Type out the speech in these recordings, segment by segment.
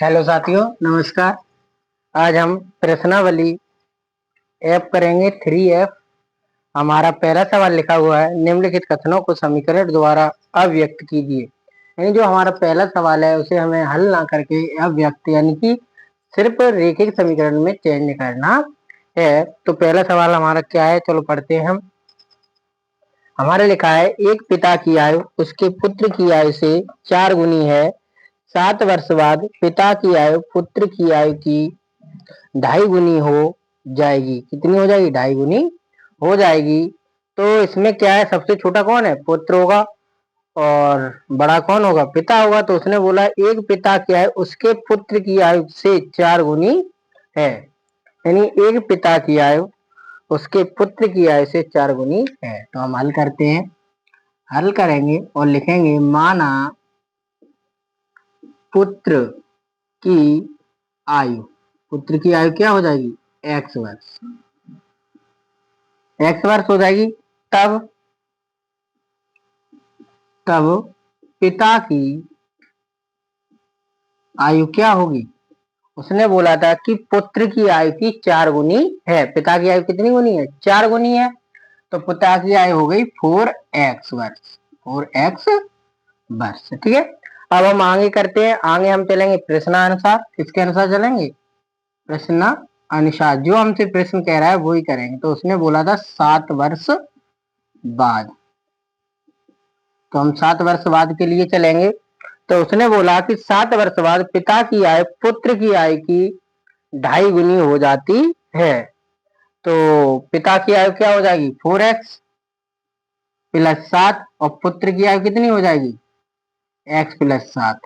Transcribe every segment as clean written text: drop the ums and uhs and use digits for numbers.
Hello साथियों, नमस्कार। आज हम प्रश्नावली ऐप करेंगे 3F। हमारा पहला सवाल लिखा हुआ है, निम्नलिखित कथनों को समीकरण द्वारा अव्यक्त कीजिए। यानी जो हमारा पहला सवाल है उसे हमें हल ना करके अव्यक्त यानी कि सिर्फ रेखिक समीकरण में चेंज करना है। तो पहला सवाल हमारा क्या है, चलो पढ़ते हैं हम। हमारे लिखा है, एक पिता की आयु उसके पुत्र की आयु से 4 गुनी है। 7 वर्ष बाद पिता की आयु पुत्र की आयु की 2.5 गुनी हो जाएगी। कितनी हो जाएगी? 2.5 गुनी हो जाएगी। तो इसमें क्या है, सबसे छोटा कौन है? पुत्र होगा। और बड़ा कौन होगा? पिता होगा। तो उसने बोला एक पिता की आयु उसके पुत्र की आयु से 4 गुनी है। यानी एक पिता की आयु उसके पुत्र की आयु से 4 गुनी है। तो हम हल करते हैं। हल करेंगे और लिखेंगे, माना पुत्र की आयु, पुत्र की आयु क्या हो जाएगी? x वर्ष। x वर्ष हो जाएगी। तब तब पिता की आयु क्या होगी? उसने बोला था कि पुत्र की आयु की 4 गुनी है। पिता की आयु कितनी गुनी है? 4 गुनी है। तो पिता की आयु हो गई 4x वर्ष। 4x वर्ष, ठीक है। अब हम आगे करते हैं। आगे हम चलेंगे प्रश्नानुसार। किसके अनुसार चलेंगे? प्रश्न अनुसार। जो हमसे प्रश्न कह रहा है वो ही करेंगे। तो उसने बोला था 7 वर्ष बाद। तो हम 7 वर्ष बाद के लिए चलेंगे। तो उसने बोला कि 7 वर्ष बाद पिता की आयु पुत्र की आयु की 2.5 गुनी हो जाती है। तो पिता की आयु क्या हो जाएगी? 4x plus 7। और पुत्र की आयु कितनी हो जाएगी? x plus 7।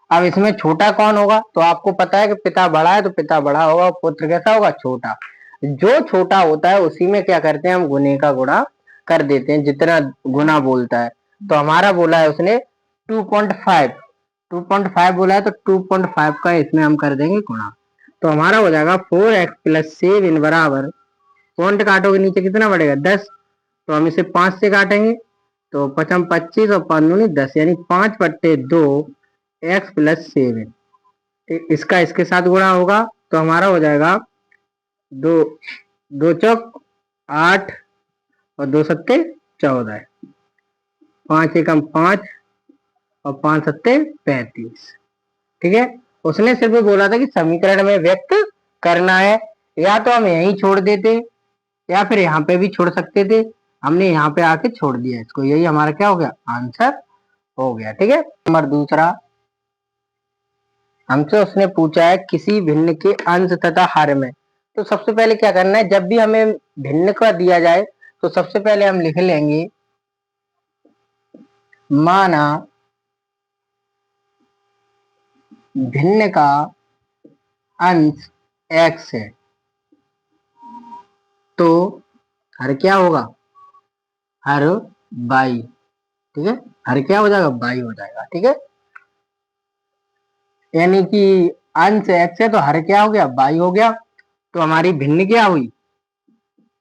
अब इसमें छोटा कौन होगा? तो आपको पता है कि पिता बड़ा है तो पिता बड़ा होगा, पुत्र कैसा होगा? छोटा। जो छोटा होता है उसी में क्या करते हैं, हम गुने का गुणा कर देते हैं, जितना गुना बोलता है। तो हमारा बोला है उसने 2.5। 2.5 बोला है तो 2.5 का इसमें हम कर देंगे गुणा। तो हमारा हो जाएगा 4x प्लस 7 बराबर, पॉइंट काटोगे नीचे कितना बढ़ेगा? 10। तो हम इसे 5 से काटेंगे तो 5 25 और 5 दूनी 10, यानी 5/2 x प्लस 7। इसका इसके साथ गुणा होगा तो हमारा हो जाएगा 2 2 चौक 8 और 2 सत्ते 14, 5 एकम 5 और 5 सत्ते 35। ठीक है। उसने सिर्फ बोला था कि समीकरण में व्यक्त करना है। या तो हम यहीं छोड़ देते या फिर यहाँ पे भी छोड़ सकते थे। हमने यहाँ पे आके छोड़ दिया इसको। यही हमारा क्या हो गया? आंसर हो गया। ठीक है। नंबर दूसरा, हमसे उसने पूछा है किसी भिन्न के अंश तथा हर में। तो सबसे पहले क्या करना है, जब भी हमें भिन्न का दिया जाए तो सबसे पहले हम लिख लेंगे, माना भिन्न का अंश x है तो हर क्या होगा? हर y। ठीक है। हर क्या हो जाएगा? y हो जाएगा। ठीक है। यानी कि अंश x है तो हर क्या हो गया? y हो गया। तो हमारी भिन्न क्या हुई?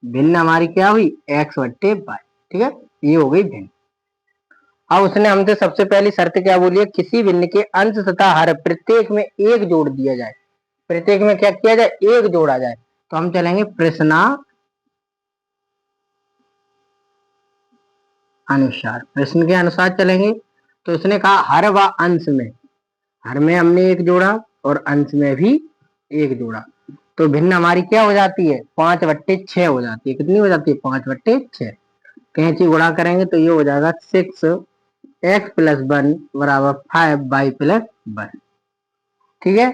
भिन्न हमारी क्या हुई? x/y। ठीक है। ये हो गई भिन्न। अब उसने हमसे सबसे पहली शर्त क्या बोली है? किसी भिन्न के अंश तथा हर प्रत्येक में एक जोड़ दिया जाए। प्रत्येक में क्या किया जाए? एक जोड़ा जाए। तो हम चलेंगे प्रश्न अनुसार। प्रश्न के अनुसार चलेंगे। तो उसने कहा हर व अंश में, हर में हमने एक जोड़ा और अंश में भी एक जोड़ा। तो भिन्न हमारी क्या हो जाती है? 5/6 हो जाती है। कितनी हो जाती है? 5/6। कैंची गुणा करेंगे तो ये हो जाएगा 6x प्लस 1 बराबर 5y प्लस 1। ठीक है।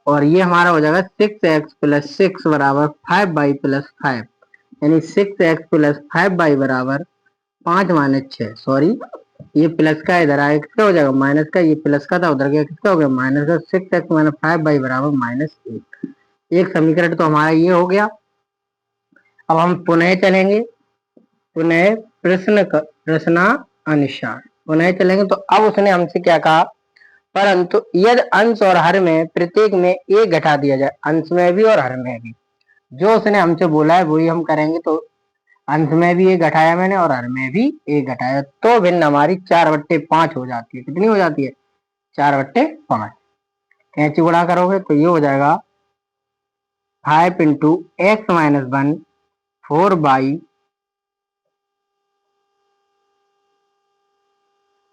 और ये हमारा हो जाएगा 6x प्लस 6 बराबर 5y प्लस 5। यानी 6x प्लस 5y बराबर 5 माइनस 6। सॉरी, ये प्लस का इधर आएगा, किसका हो जाएगा? माइनस का। ये प्लस का था, उधर गया, किसका हो गया? माइनस का। 6x माइनस 5y बराबर -1। एक समीकरण तो हमारा ये हो गया। अब हम पुनः चलेंगे, पुनः प्रश्न अनुसार पुनः चलेंगे। तो अब उसने हमसे क्या कहा? परंतु यदि अंश और हर में प्रत्येक में एक घटा दिया जाए, अंश में भी और हर में भी। जो उसने हमसे बोला है वही हम करेंगे। तो अंश में भी एक घटाया मैंने और हर में भी एक घटाया, तो भिन्न हमारी 4/5 हो जाती है। कितनी हो जाती है? 4/5। कैंची गुणा करोगे तो ये हो जाएगा 5 इंटू एक्स माइनस 1 4 बाई,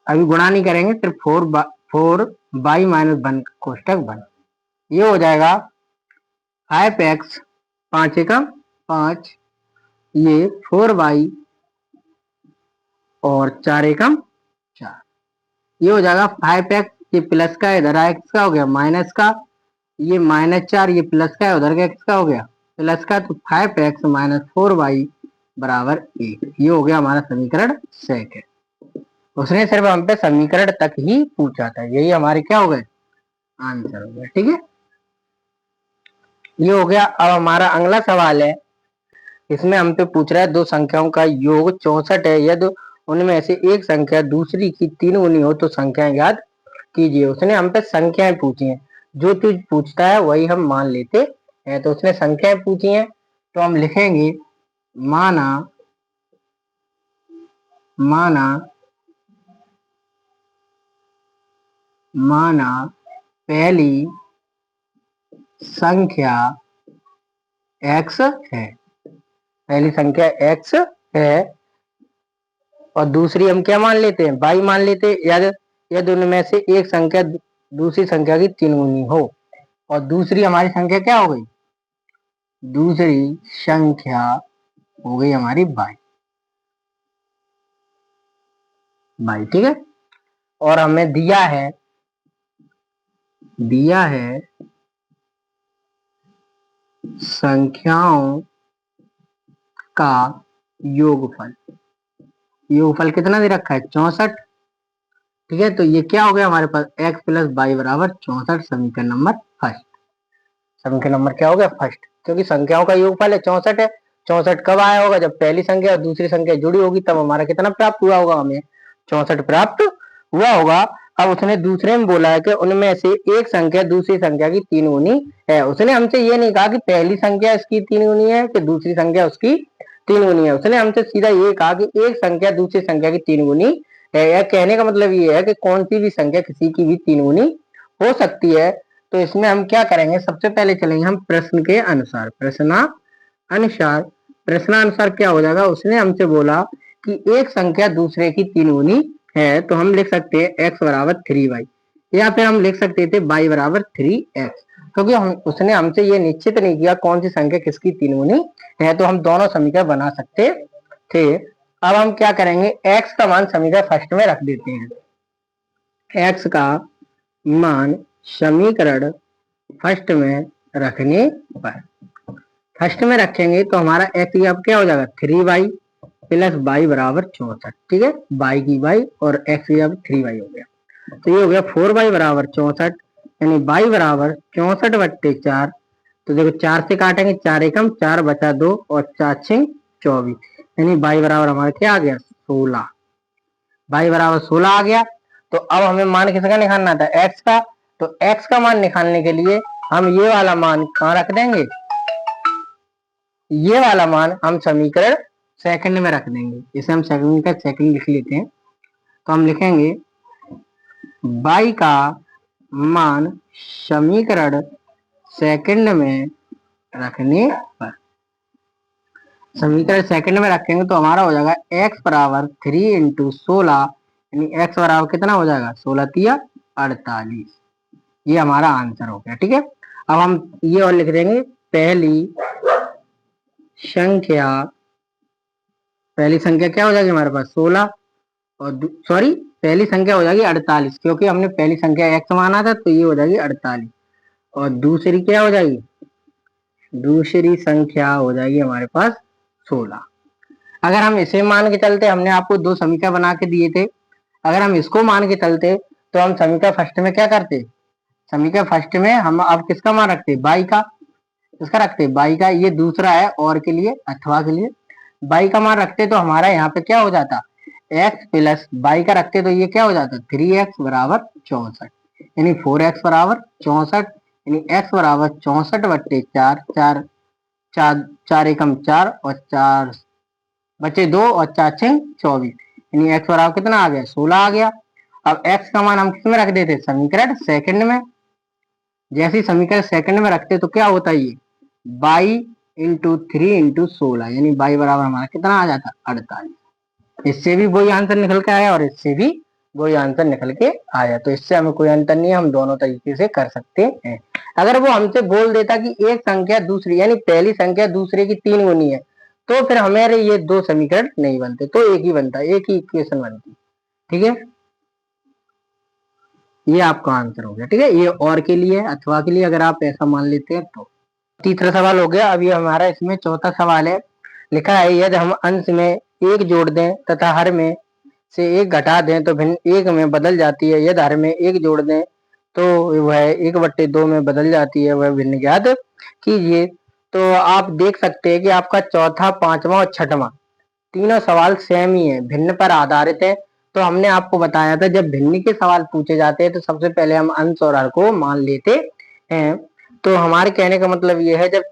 अभी गुणा नहीं करेंगे, सिर्फ 4 बाई कोष्टक 1, ये हो जाएगा 5x 5 एकम 5, ये 4 बाई और 4 एकम 4, ये हो जाएगा 5x, ये प्लस का इधर x का हो गया माइनस का, ये -4, ये प्लस का है उधर का x का हो गया प्लस का, तो 5x माइनस 4 बाई बराबर 1, ये हो गया हमारा समीकरण सेकंड। उसने सिर्फ हम पे समीकरण तक ही पूछा था, यही हमारे क्या हो गए आंसर हो गया। ठीक है, ये हो गया। अब हमारा अगला सवाल है, इसमें हमसे पूछ रहा है दो संख्याओं का योग 64 है, यदि उनमें से एक संख्या दूसरी की 3 गुनी हो तो संख्याएं याद कीजिए। उसने हम पे संख्याएं पूछी हैं, जो चीज पूछता है वही हम मान लेते हैं। तो उसने संख्याएं पूछी हैं तो हम लिखेंगे माना माना माना पहली संख्या x है, पहली संख्या x है और दूसरी हम क्या मान लेते हैं y मान लेते हैं, यदि उनमें से एक संख्या दूसरी संख्या की 3 गुनी हो, और दूसरी हमारी संख्या क्या हो गई, दूसरी संख्या हो गई हमारी y। ठीक है, और हमें दिया है संख्याओं का योगफल कितना दे रखा है 64। ठीक है, तो ये क्या हो गया हमारे पास x प्लस वाई बराबर 64, समीकरण नंबर फर्स्ट। समीकरण नंबर क्या हो गया फर्स्ट, क्योंकि संख्याओं का योगफल है 64 है। 64 कब आया होगा, जब पहली संख्या और दूसरी संख्या जुड़ी होगी, तब हमारा कितना प्राप्त हुआ होगा, हमें 64 प्राप्त हुआ होगा। अब उसने दूसरे में बोला है कि उनमें से एक संख्या दूसरी संख्या की 3 गुनी है। उसने हमसे ये नहीं कहा कि पहली संख्या इसकी 3 गुनी है कि दूसरी संख्या उसकी 3 गुनी है, उसने हमसे सीधा ये कहा कि एक संख्या दूसरी संख्या की 3 गुनी है। या कहने का मतलब ये है कि कौन सी भी संख्या किसी की भी 3 गुनी हो सकती है। तो इसमें हम क्या करेंगे, सबसे पहले चलेंगे हम प्रश्न के अनुसार। प्रश्नानुसार क्या हो जाएगा, उसने हमसे बोला कि एक संख्या दूसरे की 3 गुनी है, तो हम लिख सकते हैं x बराबर 3y, या फिर हम लिख सकते थे y बराबर 3x, क्योंकि उसने हमसे ये निश्चित नहीं किया कौन सी संख्या किसकी 3 गुनी है, तो हम दोनों समीकरण बना सकते थे। अब हम क्या करेंगे, x का मान समीकरण फर्स्ट में रख देते हैं। x का मान समीकरण फर्स्ट में रखने पर, फर्स्ट में रखेंगे तो हमारा x अब क्या हो जाएगा 3y प्लस y बराबर 64। ठीक है, y की y और x की अब 3y हो गया, तो ये हो गया 4y बराबर 64, यानी y बराबर 64/4। तो देखो 4 से काटेंगे, 4 एकम 4 बचा 2 और 4 6 24, यानी y बराबर हमारा क्या आ गया 16। y बराबर 16 आ गया। तो अब हमें मान किसका निकालना था, x का। तो x का मान निकालने के लिए हम ये वाला मान कहाँ रख देंगे, ये वाला मान हम समीकरण सेकंड में रख देंगे। इसे हम सेकंड लिख लेते हैं, तो हम लिखेंगे y का मान समीकरण सेकंड में रखने पर, समीकरण सेकंड में रखेंगे तो हमारा हो जाएगा x बराबर 3 इंटू 16, यानी x बराबर कितना हो जाएगा 16 तिया 48, ये हमारा आंसर हो गया। ठीक है, अब हम ये और लिख देंगे पहली संख्या क्या हो जाएगी हमारे पास 16, और पहली संख्या हो जाएगी 48, क्योंकि हमने पहली संख्या x माना था, तो ये हो जाएगी 48, और दूसरी क्या हो जाएगी, दूसरी संख्या हो जाएगी हमारे पास 16। अगर हम इसे मान के चलते, हमने आपको दो समीकरण बना के दिए थे, अगर हम इसको मान के चलते तो हम समीकरण फर्स्ट में क्या करते, समीकरण फर्स्ट में हम अब किसका मान रखते, बाई का, इसका रखते बाई का, ये दूसरा है और के लिए अथवा के लिए बाई का मान रखते, तो हमारा यहाँ पे क्या हो जाता x प्लस बाई का रखते, तो ये क्या हो जाता 3x बराबर 64, यानी 4x बराबर 64, यानी x बराबर 64/4, 4 एकम 4 और 4 बचे 2 और 4 6 24, यानी x बराबर कितना आ गया 16 आ गया। अब x का मान हम किस में रख देते, समीकरण सेकंड में, जैसे समीकरण सेकंड में रखते तो क्या होता है, ये बाई इंटू 3 इंटू 16, यानी बाई बराबर हमारा कितना आ जाता, 48। इससे भी वही आंसर निकल के आया और इससे भी वही आंसर निकल के आया, तो इससे हमें कोई अंतर नहीं है, हम दोनों तरीके से कर सकते हैं। अगर वो हमसे बोल देता कि एक संख्या दूसरी, यानी पहली संख्या दूसरे की 3 गुनी है, तो फिर हमारे ये 2 समीकरण नहीं बनते, तो एक ही बनता, एक ही इक्वेशन बनती। ठीक है, ये आपका आंसर हो गया। ठीक है, ये और के लिए, अथवा के लिए अगर आप ऐसा मान लेते हैं तो। तीसरा सवाल हो गया। अब ये हमारा इसमें चौथा सवाल है। लिखा है यदि हम अंश में एक जोड़ दें तथा हर में से एक घटा दें तो भिन्न एक में बदल जाती है, यदि हर में एक जोड़ दें तो वह 1/2 में बदल जाती है, वह भिन्न ज्ञात कीजिए। तो आप देख सकते हैं कि आपका चौथा, पांचवा और छठवां तीनों सवाल सेम ही है, भिन्न पर आधारित है। तो हमने आपको बताया था जब भिन्न के सवाल पूछे जाते हैं तो सबसे पहले हम अंश और हर को मान लेते हैं। तो हमारे कहने का मतलब ये है, जब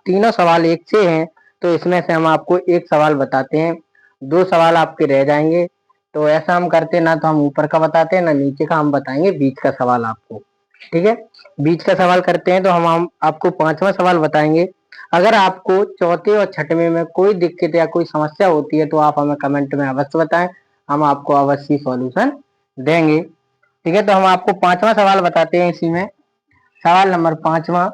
तीनों सवाल एक से हैं तो इसमें से हम आपको एक सवाल बताते हैं, 2 सवाल आपके रह जाएंगे। तो ऐसा हम करते ना, तो हम ऊपर का बताते हैं ना नीचे का, हम बताएंगे बीच का सवाल आपको। ठीक है, बीच का सवाल करते हैं तो हम आपको पांचवा सवाल बताएंगे। अगर आपको चौथे और छठवें में कोई दिक्कत या कोई समस्या होती है तो आप हमें कमेंट में अवश्य बताएं, हम आपको अवश्य सॉल्यूशन देंगे। ठीक है, तो हम आपको पांचवा सवाल बताते हैं इसी में। सवाल नंबर पांचवा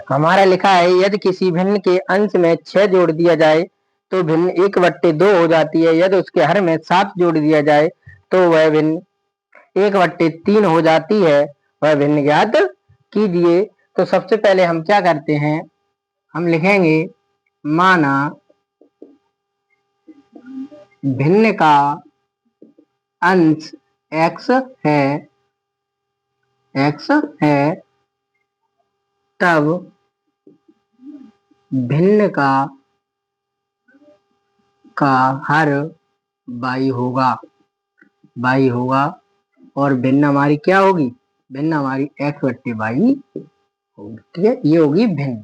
हमारा लिखा है यदि किसी भिन्न के अंश में 6 जोड़ दिया जाए तो भिन्न 1/2 हो जाती है, यदि उसके हर में 7 जोड़ दिया जाए तो वह भिन्न 1/3 हो जाती है, वह भिन्न ज्ञात कीजिए। तो सबसे पहले हम क्या करते हैं, हम लिखेंगे माना भिन्न का अंश x है तब भिन्न का हर y होगा और भिन्न हमारी क्या होगी, भिन्न हमारी x/y होगी। ठीक है, ये होगी भिन्न।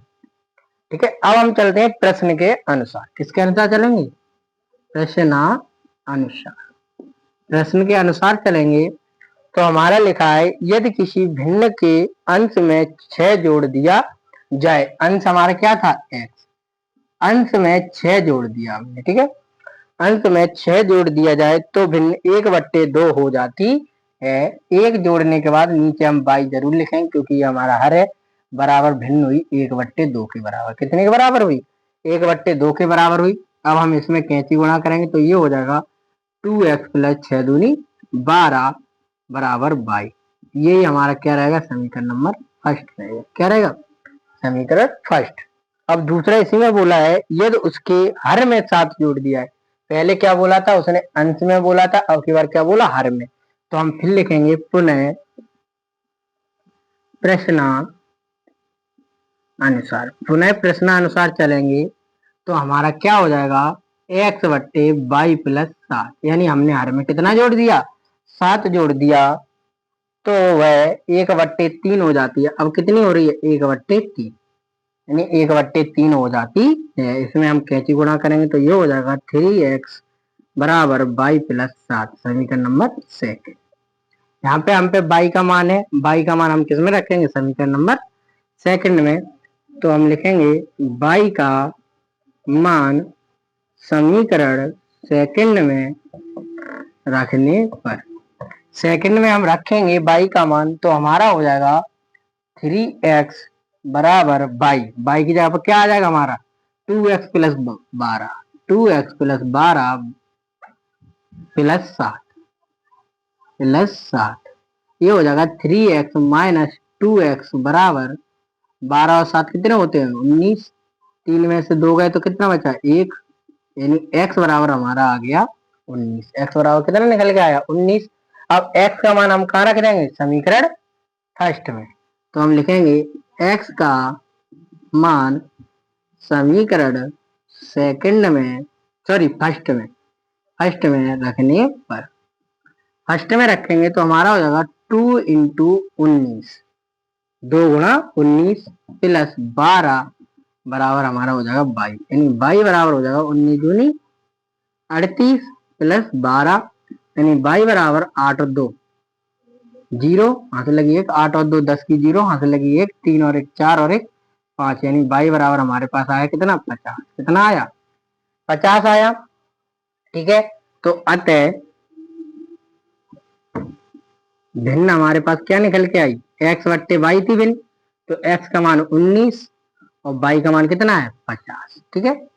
ठीक है, अब हम चलते हैं प्रश्न के अनुसार। किसके अनुसार चलेंगे, प्रश्न के अनुसार चलेंगे। तो हमारा लिखा है यदि किसी भिन्न के अंश में 6 जोड़ दिया जाए, अंश हमारा क्या था x, अंश में 6 जोड़ दिया हमने। ठीक है, अंश में 6 जोड़ दिया जाए तो भिन्न 1/2 हो जाती है। एक जोड़ने के बाद नीचे हम y जरूर लिखेंगे क्योंकि ये हमारा हर है, बराबर भिन्न हुई 1/2 के बराबर। कितने के बराबर हुई, 1/2 के बराबर हुई। अब हम इसमें कैंची गुणा करेंगे तो ये हो जाएगा 2x + 6 दूनी 12 बराबर y। यही हमारा क्या रहेगा, समीकरण नंबर फर्स्ट रहेगा। क्या रहेगा, समीकरण फर्स्ट। अब दूसरा इसी में बोला है यदि उसके हर में 7 जोड़ दिया है। पहले क्या बोला था, उसने अंश में बोला था, अब की बार क्या बोला, हर में। तो हम फिर लिखेंगे पुनः प्रश्नानुसार चलेंगे तो हमारा क्या हो जाएगा, x/y + 7, यानी हमने हर में कितना जोड़ दिया, 7 जोड़ दिया, तो वह 1/3 हो जाती है। अब कितनी हो रही है, 1/3, यानी 1/3 हो जाती है। इसमें हम कैंची गुणा करेंगे तो ये हो जाएगा 3x बराबर y + 7, समीकरण नंबर सेकंड। यहाँ पे हम पे y का मान है, y का मान हम किस में रखेंगे, समीकरण नंबर सेकंड में। तो हम लिखेंगे y का मान समीकरण सेकंड में रखने पर, सेकंड में हम रखेंगे y का मान, तो हमारा हो जाएगा 3x बराबर y की जगह पर क्या आ जाएगा हमारा, 2x + 12 + 7 ये हो जाएगा 3x - 2x बराबर 12 और 7 कितने होते हैं, 19। 3 में से 2 गए तो कितना बचा, 1, यानी x बराबर हमारा आ गया 19। x बराबर कितना निकल के आया, 19। अब x का मान हम कहाँ रख देंगे, समीकरण फर्स्ट में। तो हम लिखेंगे x का मान समीकरण सेकंड में, सॉरी फर्स्ट में रखने पर, फर्स्ट में रखेंगे तो हमारा हो जाएगा 2 × 19, 2 × 19 + 12 बराबर हमारा हो जाएगा y, यानी y बराबर हो जाएगा 19 दूनी 38 + 12, यानी y बराबर 8 और 2 जीरो, हाथ लगी एक, 8 और 2 10 की जीरो, हाथ लगी एक, 3 और 1 4 और 1 5, यानी y बराबर हमारे पास आया कितना 50। कितना आया 50 आया। ठीक है, तो अतः भिन्न हमारे पास क्या निकल के आई, x बट्टे वाई थी भिन्न, तो x का मान 19 और y का मान कितना है 50। ठीक है,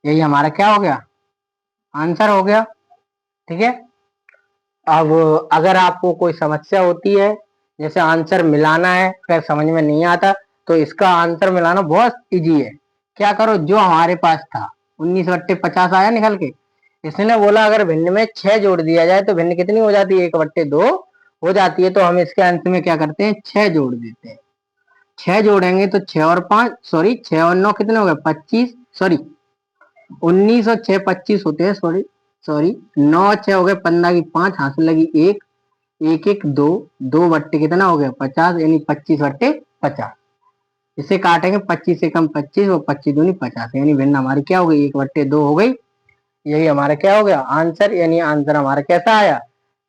यही हमारा क्या हो गया आंसर हो गया। ठीक है, अब अगर आपको कोई समस्या होती है, जैसे आंसर मिलाना है अगर समझ में नहीं आता, तो इसका आंसर मिलाना बहुत इजी है। क्या करो, जो हमारे पास था 19/50 आया निकल के, इसने बोला अगर भिन्न में 6 जोड़ दिया जाए तो भिन्न कितनी हो जाती है 1/2 हो जाती है। तो हम इसके अंत में क्या करते हैं 6 जोड़ देते हैं। 6 जोड़ेंगे तो 6 और 5 सॉरी 6 और 9 कितने हो गए 25, सॉरी 19 और 6 25 होते हैं, सॉरी सॉरी 9 और 6 हो गए 15 की 5, हाथ में लगी एक, एक एक दो, 2 बट्टे कितना हो गया 50, यानी 25/50। इसे काटेंगे 25 से कम 25 और 25 दूनी 50, यानी भिन्न हमारी क्या हो गई 1/2 हो गई। यही हमारा क्या हो गया आंसर, यानी आंसर हमारा कैसा आया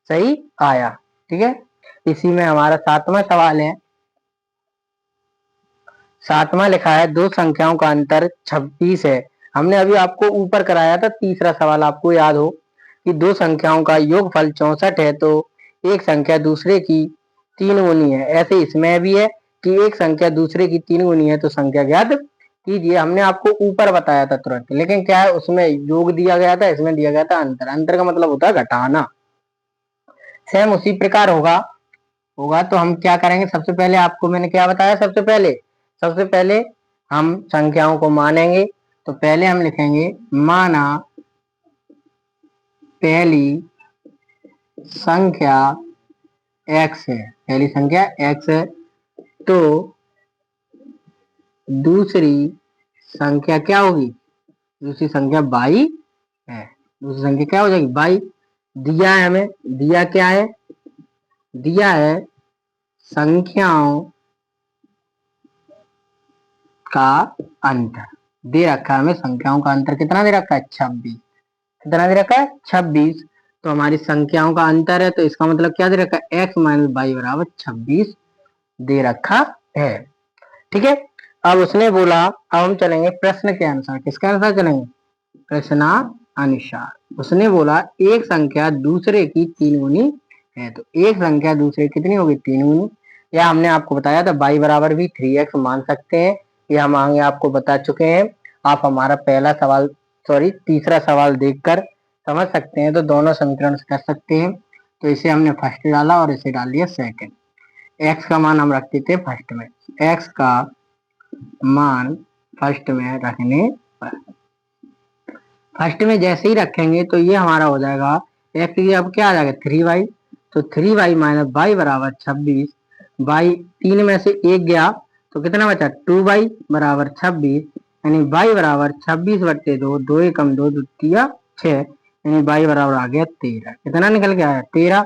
सही आया। ठीक है, इसी में हमारा 7वां सवाल है। 7वां लिखा है दो संख्याओं का अंतर 26 है। हमने अभी आपको ऊपर कराया था तीसरा सवाल, आपको याद हो कि दो संख्याओं का योगफल 64 है तो एक संख्या दूसरे की 3 गुनी है। ऐसे इसमें भी है कि एक संख्या दूसरे की 3 गुनी है तो संख्या ज्ञात कीजिए। हमने आपको ऊपर बताया था तुरंत, लेकिन क्या है उसमें योग दिया गया था, इसमें दिया गया था अंतर। अंतर का मतलब होता है घटाना। सेम उसी प्रकार होगा होगा तो हम क्या करेंगे, सबसे पहले आपको मैंने क्या बताया, सबसे पहले हम संख्याओं को मानेंगे। तो पहले हम लिखेंगे माना पहली संख्या x है, पहली संख्या x है, तो दूसरी संख्या क्या होगी, दूसरी संख्या y है। दूसरी संख्या क्या हो जाएगी y। दिया है हमें, दिया क्या है, दिया है संख्याओं का अंतर, दे रखा है हमें संख्याओं का अंतर। कितना दे रखा है 26। कितना दे रखा है 26। तो हमारी संख्याओं का अंतर है, तो इसका मतलब क्या दे रखा है x माइनस वाई बराबर 26 दे रखा है। ठीक है, अब उसने बोला, अब हम चलेंगे प्रश्न के अनुसार। किसके अनुसार चलेंगे, प्रश्नानुसार। उसने बोला एक संख्या दूसरे की 3 गुनी है, तो एक संख्या दूसरे की कितनी होगी 3 गुनी। या हमने आपको बताया था y बराबर भी 3x मान सकते हैं, ये हम आगे आपको बता चुके हैं। आप हमारा पहला सवाल सॉरी तीसरा सवाल देखकर समझ सकते हैं, तो दोनों समीकरण कर सकते हैं। तो इसे हमने फर्स्ट डाला और इसे डाल दिया सेकंड। x का मान हम रखते थे फर्स्ट में, x का मान फर्स्ट में रखने पर, फर्स्ट में जैसे ही रखेंगे तो ये हमारा हो जाएगा x की अब क्या आ जाएगा 3y, तो 3y माइनस वाई बराबर 26। y 3 में से 1 गया तो कितना बचा 2y बराबर 26, यानी y बराबर 26/2, 2 एकम 2 द्वितीय 6, यानी y बराबर आ गया 13। कितना निकल के आया 13।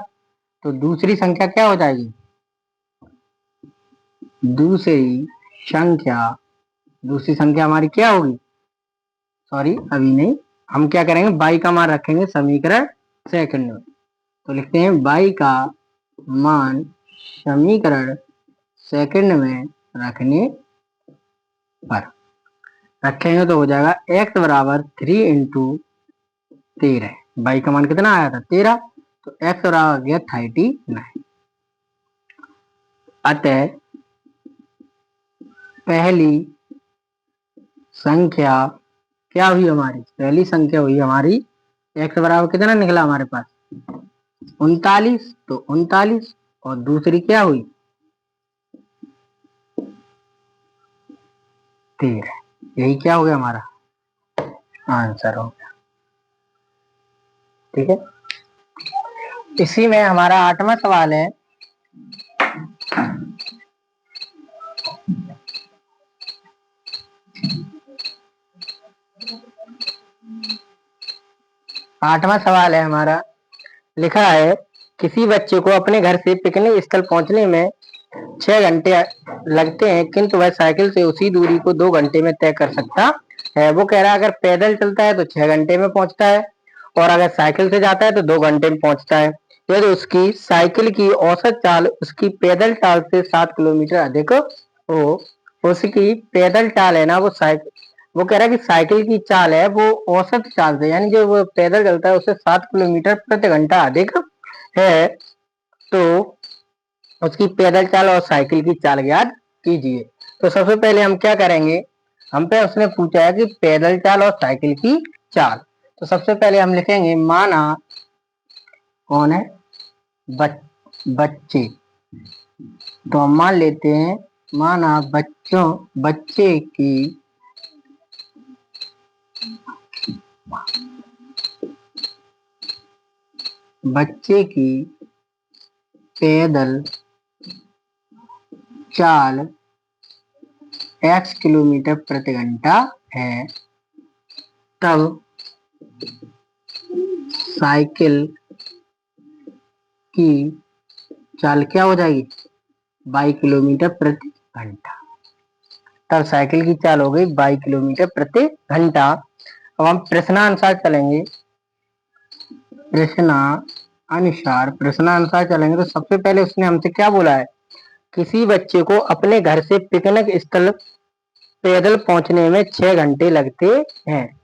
तो दूसरी संख्या क्या हो जाएगी, दूसरी संख्या हमारी क्या होगी, सॉरी अभी नहीं, हम क्या करेंगे y का मान रखेंगे समीकरण सेकंड में। तो लिखते हैं y का मान समीकरण सेकंड में रखने पर रखेंगे तो हो जाएगा x बराबर 3 इंटू 13। y का मान कितना आया था 13, तो x बराबर आ गया 39। अतः पहली संख्या क्या हुई हमारी, पहली संख्या हुई हमारी x बराबर कितना निकला हमारे पास 39, तो 39, और दूसरी क्या हुई 13। यही क्या हो गया हमारा आंसर हो गया। ठीक है, इसी में हमारा 8वां सवाल है। आठवां सवाल है हमारा, लिखा है किसी बच्चे को अपने घर से पिकनिक स्थल पहुंचने में 6 घंटे लगते हैं, किंतु वह साइकिल से उसी दूरी को 2 घंटे में तय कर सकता है। वो कह रहा है अगर पैदल चलता है तो 6 घंटे में पहुंचता है और अगर साइकिल से जाता है तो 2 घंटे में पहुंचता है। यदि उसकी साइकिल की औसत चाल उसकी पैदल चाल से 7 किलोमीटर अधिक हो, उसकी पैदल चाल है ना, वो कह रहा है कि साइकिल की चाल है वो औसत चाल से, यानी जो वो पैदल चलता है उससे 7 किलोमीटर प्रति घंटा अधिक है, तो उसकी पैदल चाल और साइकिल की चाल ज्ञात कीजिए। तो सबसे पहले हम क्या करेंगे, हम पे उसने पूछा है कि पैदल चाल और साइकिल की चाल। तो सबसे पहले हम लिखेंगे माना, कौन है, बच्चे। तो हम मान लेते हैं, माना बच्चे की पैदल चाल x किलोमीटर प्रति घंटा है, तब साइकिल की चाल क्या हो जाएगी, 22 किलोमीटर प्रति घंटा। तब साइकिल की चाल हो गई 22 किलोमीटर प्रति घंटा। अब हम प्रश्नानुसार चलेंगे, प्रश्नानुसार चलेंगे। तो सबसे पहले उसने हमसे क्या बोला है, किसी बच्चे को अपने घर से पिकनिक स्थल पैदल पहुंचने में 6 घंटे लगते हैं,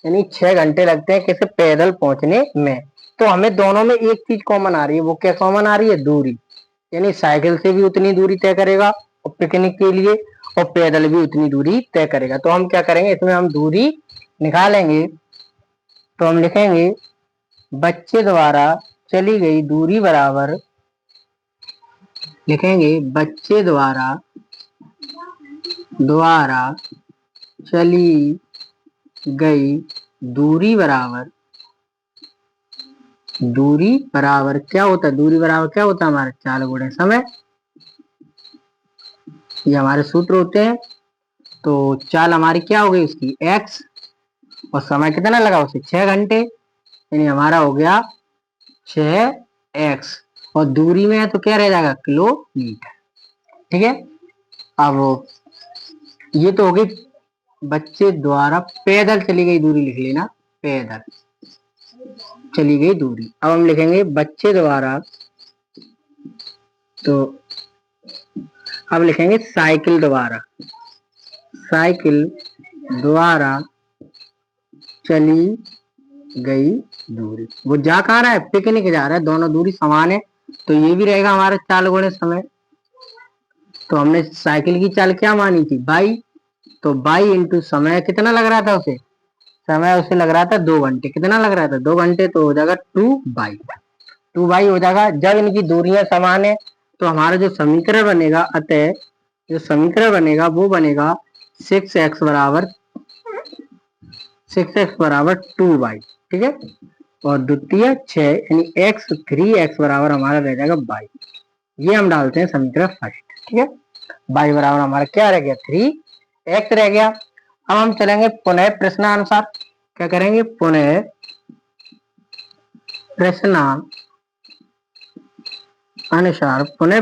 यानी 6 घंटे लगते हैं किसे, पैदल पहुंचने में। तो हमें दोनों में एक चीज कॉमन आ रही है, वो क्या कॉमन आ रही है, दूरी, यानी साइकिल से भी उतनी दूरी तय करेगा और पिकनिक के लिए, और पैदल भी उतनी दूरी तय करेगा। तो हम क्या करेंगे, इसमें हम दूरी निकालेंगे। तो हम लिखेंगे बच्चे द्वारा चली गई दूरी बराबर, लिखेंगे बच्चे द्वारा चली गई दूरी बराबर क्या होता है, दूरी बराबर क्या होता है हमारा, चाल गुणे समय, ये हमारे सूत्र होते हैं। तो चाल हमारी क्या हो गई उसकी x, और समय कितना लगा उसे 6 घंटे, यानी हमारा हो गया 6x, और दूरी में है तो क्या रह जाएगा, किलोमीटर। ठीक है, अब ये तो हो गई बच्चे द्वारा पैदल चली गई दूरी, लिख लेना पैदल चली गई दूरी। अब हम लिखेंगे बच्चे द्वारा, तो अब लिखेंगे साइकिल द्वारा चली गई दूरी। वो जा कहाँ रहा है, पिकनिक जा रहा है, दोनों दूरी समान है, तो ये भी रहेगा हमारा चाल गुणे समय। तो हमने साइकिल की चाल क्या मानी थी, 22, तो 22 इंटू समय कितना लग रहा था उसे, समय उसे लग रहा था 2 घंटे, कितना लग रहा था 2 घंटे, तो हो जाएगा 2 बाई हो जाएगा। जब इनकी दूरियां समान है तो हमारा जो समीकरण बनेगा, अतः जो समीकरण बनेगा वो बनेगा 6x बराबर 2y। ठीक है, और द्वितीय 6, यानी 3x बराबर हमारा रह जाएगा 22। ये हम डालते हैं समीकरण फर्स्ट। ठीक है, y बराबर हमारा क्या रह गया, 3x रह गया। अब हम चलेंगे पुनः प्रश्नानुसार, क्या करेंगे, पुनः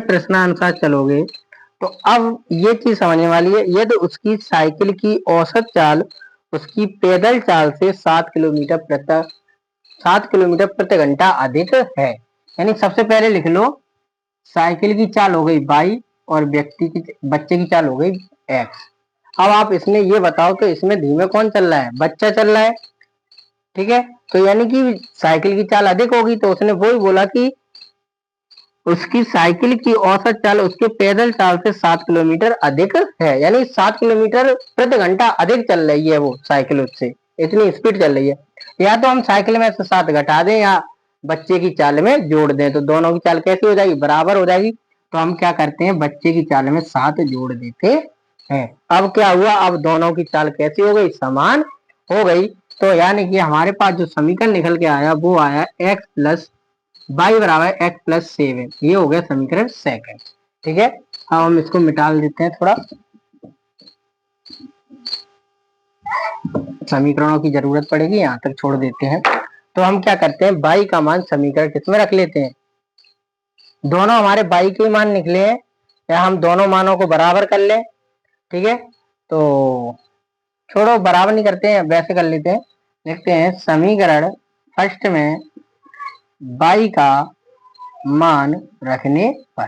प्रश्नानुसार चलोगे तो अब ये चीज समझने वाली है, यदि उसकी साइकिल की औसत चाल उसकी पैदल चाल से 7 किलोमीटर प्रति घंटा अधिक है। यानी सबसे पहले लिख लो, साइकिल की चाल हो गई 22 और बच्चे की चाल हो गई x। अब आप इसमें ये बताओ तो इसमें धीमे कौन चल रहा है, बच्चा चल रहा है। ठीक है, तो यानी कि साइकिल की चाल अधिक होगी, तो उसने वही बोला कि उसकी साइकिल की औसत चाल उसके पैदल चाल से 7 किलोमीटर अधिक है, यानी 7 किलोमीटर प्रति घंटा अधिक चल रही है वो साइकिल, उससे इतनी स्पीड चल रही है। या तो हम साइकिल में से 7 घटा दें या बच्चे की चाल में जोड़ दें, तो दोनों की चाल कैसी हो जाएगी, बराबर हो जाएगी। तो हम क्या करते हैं, बच्चे की चाल में 7 जोड़ देते हैं। अब क्या हुआ, अब दोनों की चाल कैसी हो गई, समान हो गई। तो यानी कि हमारे पास जो समीकरण निकल के आया वो आया x प्लस y बराबर x+7, ये हो गया समीकरण सेकंड। ठीक है, अब हम इसको मिटा देते हैं, थोड़ा समीकरणों की जरूरत पड़ेगी, यहाँ तक छोड़ देते हैं। तो हम क्या करते हैं, y का मान समीकरण किसमें रख लेते हैं, दोनों हमारे y के मान निकले हैं, या हम दोनों मानों को बराबर कर लें। ठीक है, तो छोड़ो बराबर नहीं करते हैं, वैसे कर लेते हैं, लिखते हैं समीकरण फर्स्ट में y का मान रखने पर,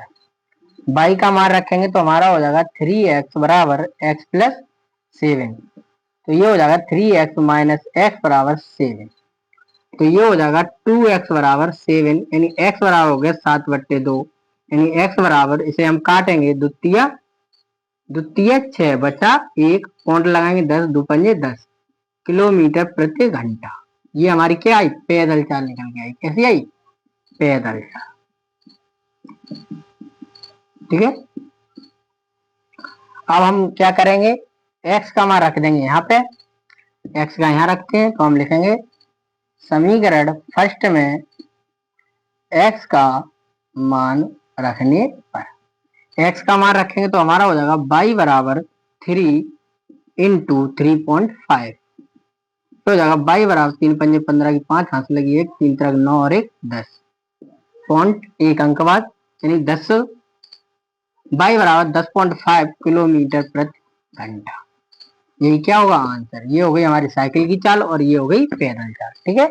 y का मान रखेंगे तो हमारा हो जाएगा 3x बराबर x प्लस 7। तो ये हो जाएगा 3x माइनस एक्स बराबर 7। तो ये हो जाएगा 2x बराबर 7, यानी x बराबर हो गया 7/2, यानी x बराबर, इसे हम काटेंगे, द्वितीय द्वितीय 6 बचा 1, पॉइंट लगाएंगे 10 2 पंजे 10 किलोमीटर प्रति घंटा। ये हमारी क्या आई, पैदल चाल निकल के आई। कैसी आई, पैदल चाल। ठीक है, अब हम क्या करेंगे, x का मान रख देंगे यहाँ पे, x का यहाँ रखते हैं तो हम लिखेंगे समीकरण फर्स्ट में x का मान रखने पर, x का मान रखेंगे तो हमारा हो जाएगा y बराबर 3 इंटू 3.5। तो हो जाएगा y बराबर 3 पंजे 15 की 5 हाथ लगी 1, 3 तरह 9 और 1 10 पॉइंट 1 अंक बाद, यानी 10 y बराबर 10.5 किलोमीटर प्रति घंटा। यही क्या होगा आंसर, ये हो गई हमारी साइकिल की चाल और ये हो गई पैदल चाल। ठीक है,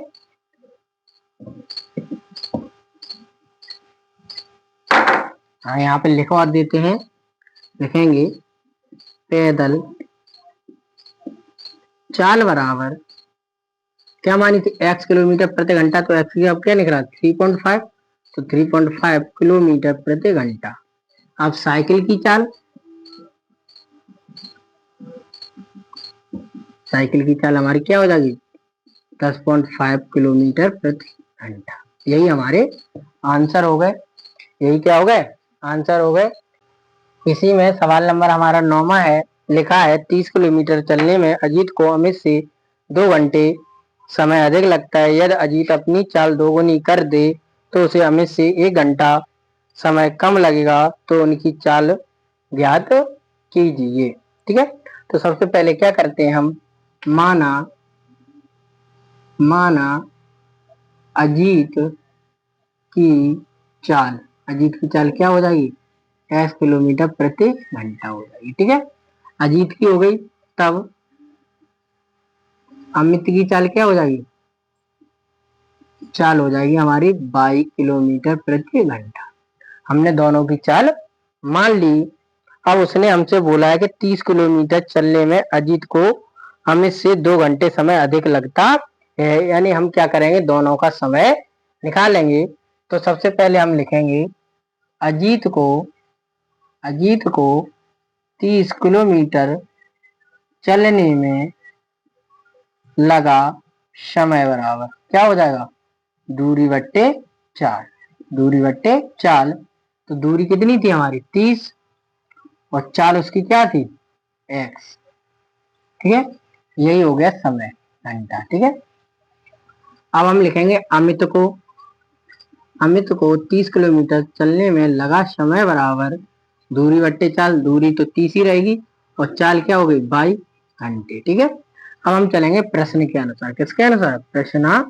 हाँ यहाँ पे लिखवा देते हैं, लिखेंगे पैदल चाल बराबर क्या मानी थी, x किलोमीटर प्रति घंटा, तो x की अब क्या निकला 3.5, तो 3.5 किलोमीटर प्रति घंटा। अब साइकिल की चाल, साइकिल की चाल हमारी क्या हो जाएगी 10.5 किलोमीटर प्रति घंटा। यही हमारे आंसर हो गए, यही क्या हो गए आंसर हो गए। इसी में सवाल नंबर हमारा 9वां है, लिखा है 30 किलोमीटर चलने में अजीत को अमित से 2 घंटे समय अधिक लगता है। यदि अजीत अपनी चाल दोगुनी कर दे तो उसे अमित से 1 घंटा समय कम लगेगा, तो उनकी चाल ज्ञात कीजिए। ठीक है, तो सबसे पहले क्या करते हैं हम, माना अजीत की चाल, अजीत की चाल क्या हो जाएगी s किलोमीटर प्रति घंटा हो जाएगी। ठीक है, अजीत की हो गई, तब अमित की चाल क्या हो जाएगी, चाल हो जाएगी हमारी 22 किलोमीटर प्रति घंटा। हमने दोनों की चाल मान ली। अब उसने हमसे बोला है कि 30 किलोमीटर चलने में अजीत को अमित से 2 घंटे समय अधिक लगता है, यानी हम क्या करेंगे, दोनों का समय निकालेंगे। तो सबसे पहले हम लिखेंगे अजीत को 30 किलोमीटर चलने में लगा समय बराबर क्या हो जाएगा, दूरी बट्टे चाल। तो दूरी कितनी थी हमारी 30 और चाल उसकी क्या थी x। ठीक है, यही हो गया समय घंटा। ठीक है, अब हम लिखेंगे अमित को 30 किलोमीटर चलने में लगा समय बराबर दूरी बट्टे चाल, दूरी तो 30 ही रहेगी और चाल क्या हो गई 22 घंटे। ठीक है, अब हम चलेंगे प्रश्न के अनुसार। किसके अनुसार, प्रश्न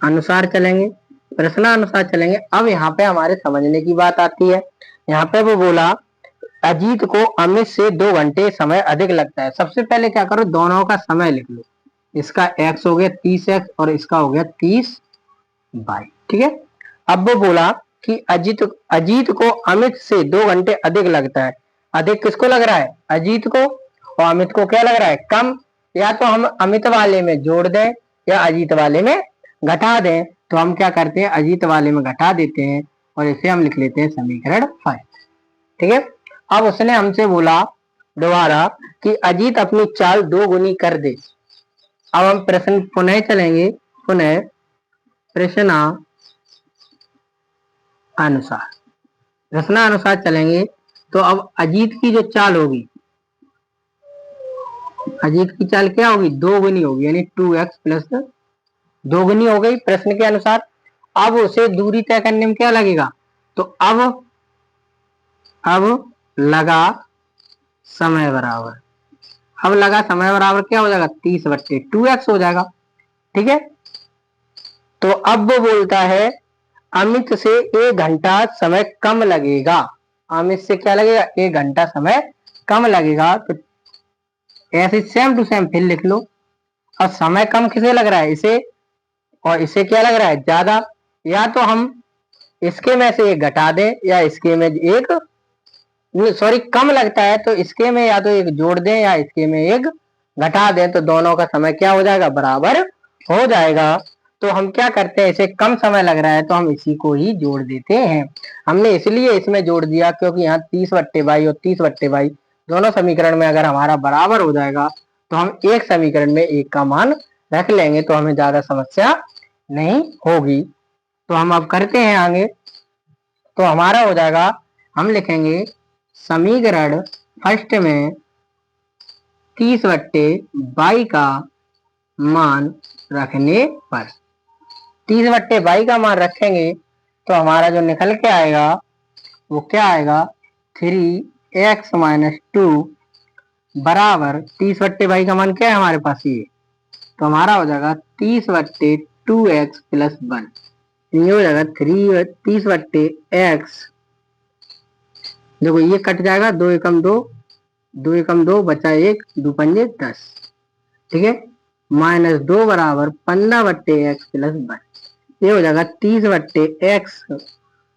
अनुसार चलेंगे, प्रश्नानुसार चलेंगे। अब यहाँ पे हमारे समझने की बात आती है। यहाँ पे वो बोला अजीत को अमित से 2 घंटे समय अधिक लगता है। सबसे पहले क्या करो, दोनों का समय लिख लो। इसका x हो गया 30x और इसका हो गया 30y। ठीक है, अब वो बोला कि अजीत को अमित से 2 घंटे अधिक लगता है। अधिक किसको लग रहा है, अजीत को, और अमित को क्या लग रहा है, कम। या तो हम अमित वाले में जोड़ दें या अजीत वाले में घटा दें। तो हम क्या करते हैं, अजीत वाले में घटा देते हैं और इसे हम लिख लेते हैं समीकरण 5। ठीक है, अब उसने हमसे बोला दोबारा कि अजीत अपनी चाल 2 गुनी कर दे। अब हम प्रश्न पुनः चलेंगे, पुनः प्रश्नानुसार चलेंगे। तो अब अजीत की जो चाल होगी, अजीत की चाल क्या होगी 2 गुनी होगी, यानी 2x प्लस 2 गुनी हो गई प्रश्न के अनुसार। अब उसे दूरी तय करने में क्या लगेगा, तो अब लगा समय बराबर, अब लगा समय बराबर क्या हो जाएगा 30/2x हो जाएगा। ठीक है, तो अब वो बोलता है अमित से 1 घंटा समय कम लगेगा। अमित से क्या लगेगा, 1 घंटा समय कम लगेगा। तो ऐसे सेम टू सेम फिर लिख लो। अब समय कम किसे लग रहा है, इसे और इसे क्या लग रहा है, ज्यादा। या तो हम इसके में से एक घटा दें या इसके में एक, सॉरी कम लगता है तो इसके में या तो एक जोड़ दें या इसके में एक घटा दें, तो दोनों का समय क्या हो जाएगा, बराबर हो जाएगा। तो हम क्या करते हैं, इसे कम समय लग रहा है तो हम इसी को ही जोड़ देते हैं। हमने इसलिए इसमें जोड़ दिया क्योंकि यहाँ 30/22 और 30/22 दोनों समीकरण में अगर हमारा बराबर हो जाएगा तो हम एक समीकरण में एक का मान रख लेंगे, तो हमें ज्यादा समस्या नहीं होगी। तो हम अब करते हैं आगे। तो हमारा हो जाएगा, हम लिखेंगे समीकरण फर्स्ट में 30/22 का मान रखने पर, 30/22 का मान रखेंगे तो हमारा जो निकल के आएगा वो क्या आएगा, 3x-2 बराबर 30/22 का मान क्या है हमारे पास ये, तो हमारा हो जाएगा 30/2x+1, ये हो जाएगा 30/x, देखो ये कट जाएगा, 2 एकम 2, 2 एकम 2 बचा 1, 2 पंजे 10, ठीक है, -2 बराबर 15/x+1, ये हो जाएगा 30/x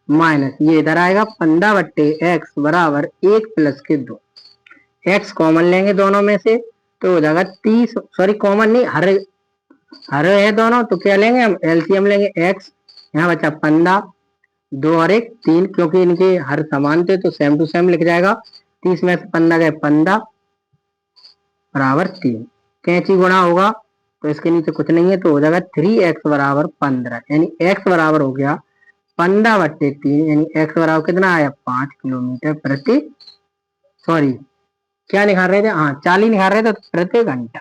माइनस ये इधर आएगा 15/x बराबर 1 प्लस के 2, x कॉमन लेंगे दोनों में से तो हो जाएगा 30, सॉरी कॉमन नहीं, हर है दोनों, तो क्या लेंगे हम, एलसीएम लेंगे, x यहाँ बचा 15, 2 और 1 3, क्योंकि इनके हर समान थे तो सेम टू सेम लिख जाएगा, 30 में से 15 गए 15 बराबर 3, कैंची गुणा होगा तो इसके नीचे कुछ नहीं है तो हो जाएगा 3x बराबर 15, यानी x बराबर हो गया 15/3, यानी x बराबर कितना आया, 5 किलोमीटर प्रति, सॉरी क्या निकाल रहे थे, हाँ 40 निकाल रहे थे प्रति घंटा।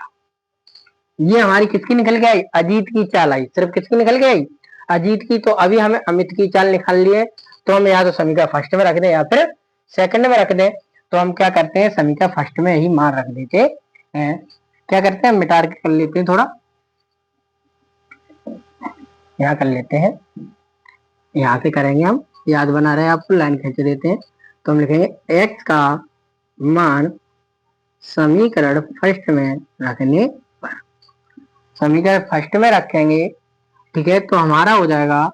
ये हमारी किसकी निकल के आई, अजीत की चाल आई, सिर्फ किसकी निकल के आई, अजीत की। तो अभी हमें अमित की चाल निकाल लिए, तो हम या तो समीकरण फर्स्ट में रख दें या फिर सेकंड में रख दें। तो हम क्या करते हैं, समीकरण फर्स्ट में ही मान रख देते हैं, क्या करते हैं, मिटा के कर लेते हैं, थोड़ा यहाँ कर लेते हैं, यहाँ से करेंगे हम, याद बना रहे हैं आपको, लाइन खींच देते हैं। तो हम लिखेंगे x का मान समीकरण फर्स्ट में रखने पर, समीकरण फर्स्ट में रखेंगे, ठीक है, तो हमारा हो जाएगा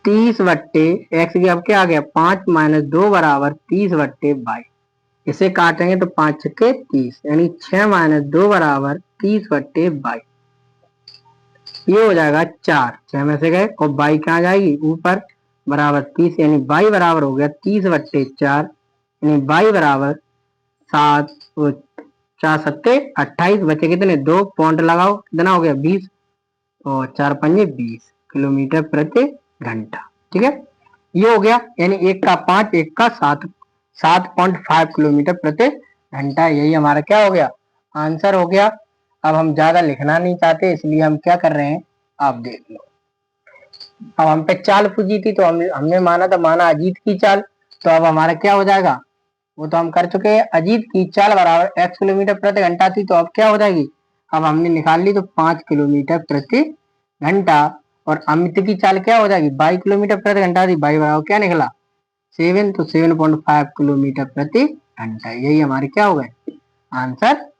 30/x की, अब क्या आ गया 5 - 2 बराबर 30/22, इसे काटेंगे तो 5 छक्के 30, यानी 6 - 2 बराबर 30/22, ये हो जाएगा 4, 6 में से गए और 22 कहाँ जाएगी ऊपर बराबर 30, यानी 22 बराबर हो गया 30/4, यानी 22 बराबर 7, 4 सत्ते 28, बचे कितने 2, पॉइंट लगाओ कितना हो गया 20 और 4 पंजे 20 किलोमीटर प्रति घंटा, ठीक है, ये हो गया, यानी एक का 5 एक का 7, 7.5 किलोमीटर प्रति घंटा, यही हमारा क्या हो गया, आंसर हो गया। अब हम ज्यादा लिखना नहीं चाहते इसलिए हम क्या कर रहे हैं, आप देख लो। अब हम पे चाल पूछी थी तो हमने माना अजीत की चाल, तो अब हमारा क्या हो जाएगा, वो तो हम कर चुके हैं, अजीत की चाल बराबर x किलोमीटर प्रति घंटा थी, तो अब क्या हो जाएगी, अब हमने निकाल ली तो 5 किलोमीटर प्रति घंटा, और अमित की चाल क्या हो जाएगी 22 किलोमीटर प्रति घंटा थी, 22 बराबर क्या निकला 7, तो 7.5 किलोमीटर प्रति घंटा, यही हमारे क्या हो गए आंसर